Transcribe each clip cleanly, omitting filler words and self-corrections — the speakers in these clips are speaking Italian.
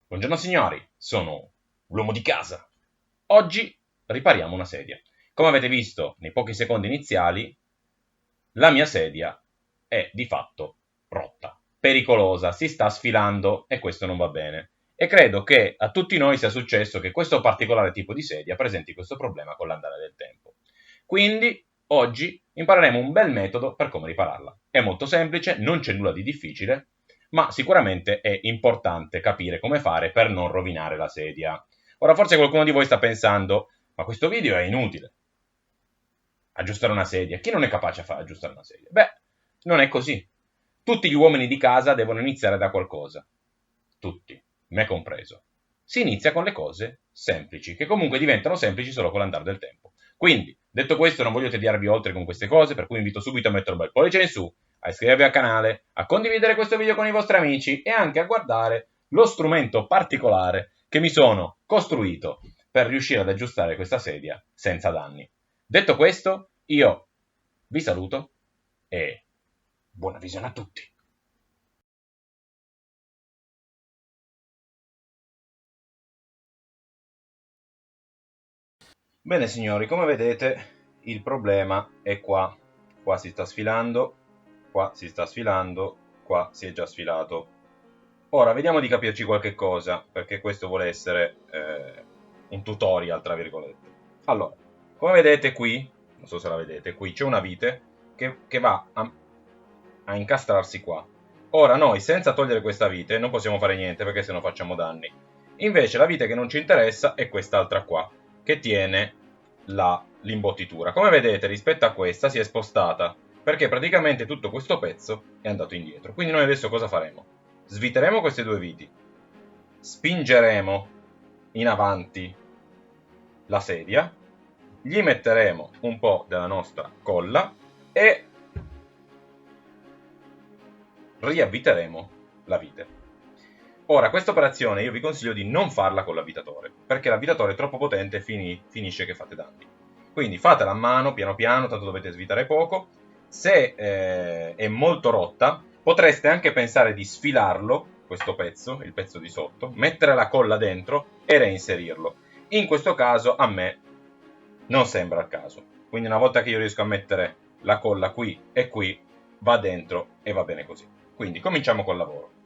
Buongiorno signori, sono l'uomo di casa. Oggi ripariamo una sedia. Come avete visto nei pochi secondi iniziali, la mia sedia è di fatto rotta, pericolosa, si sta sfilando e questo non va bene. E credo che a tutti noi sia successo che questo particolare tipo di sedia presenti questo problema con l'andare del tempo. Quindi oggi impareremo un bel metodo per come ripararla. È molto semplice, non c'è nulla di difficile, ma sicuramente è importante capire come fare per non rovinare la sedia. Ora forse qualcuno di voi sta pensando, ma questo video è inutile. Aggiustare una sedia. Chi non è capace a fare aggiustare una sedia? Beh, non è così. Tutti gli uomini di casa devono iniziare da qualcosa. Tutti, me compreso. Si inizia con le cose semplici, che comunque diventano semplici solo con l'andare del tempo. Quindi, detto questo, non voglio tediarvi oltre con queste cose, per cui invito subito a mettere un bel pollice in su, a iscrivervi al canale, a condividere questo video con i vostri amici e anche a guardare lo strumento particolare che mi sono costruito per riuscire ad aggiustare questa sedia senza danni. Detto questo, io vi saluto e buona visione a tutti. Bene signori, come vedete il problema è qua. Qua si sta sfilando, qua si sta sfilando, qua si è già sfilato. Ora vediamo di capirci qualche cosa, perché questo vuole essere un tutorial, tra virgolette. Allora, come vedete qui, non so se la vedete, qui c'è una vite che va a incastrarsi qua. Ora noi, senza togliere questa vite, non possiamo fare niente perché se no facciamo danni. Invece la vite che non ci interessa è quest'altra qua, che tiene l'imbottitura. Come vedete, rispetto a questa si è spostata, perché praticamente tutto questo pezzo è andato indietro. Quindi noi adesso cosa faremo? Sviteremo queste due viti, spingeremo in avanti la sedia, gli metteremo un po' della nostra colla e riavviteremo la vite. Ora, questa operazione io vi consiglio di non farla con l'avvitatore, perché l'avvitatore è troppo potente e finisce che fate danni. Quindi fatela a mano, piano piano, tanto dovete svitare poco. Se è molto rotta, potreste anche pensare di sfilarlo, questo pezzo, il pezzo di sotto, mettere la colla dentro e reinserirlo. In questo caso a me non sembra il caso. Quindi una volta che io riesco a mettere la colla qui e qui, va dentro e va bene così. Quindi cominciamo col lavoro.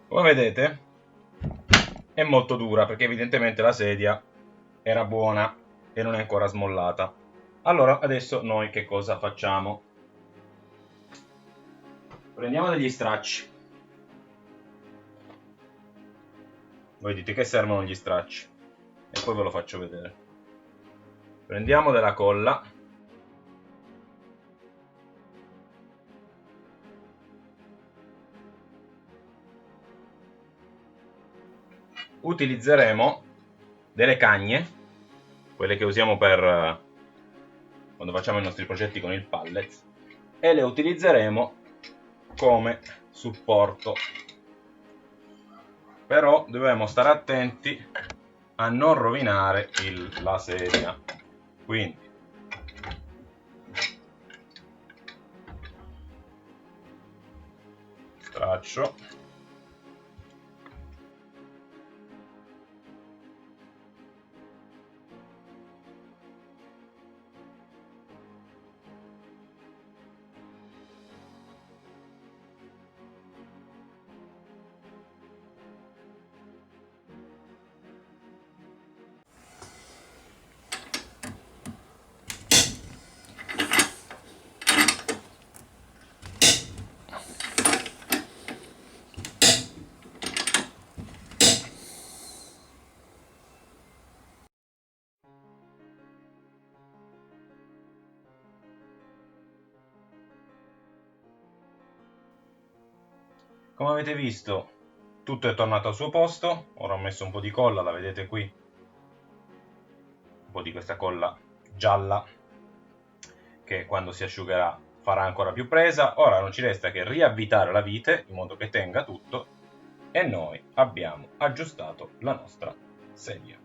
Come vedete è molto dura perché evidentemente la sedia era buona e non è ancora smollata. Allora adesso noi che cosa facciamo? Prendiamo degli stracci. Voi dite che servono gli stracci e poi ve lo faccio vedere. Prendiamo della colla. Utilizzeremo delle cagne, quelle che usiamo per quando facciamo i nostri progetti con il pallet, e le utilizzeremo come supporto. Però dobbiamo stare attenti a non rovinare la sedia. Quindi straccio. Come avete visto Tutto è tornato al suo posto. Ora ho messo un po' di colla, la vedete qui, un po' di questa colla gialla che quando si asciugherà farà ancora più presa. Ora non ci resta che riavvitare la vite in modo che tenga tutto, e noi abbiamo aggiustato la nostra sedia.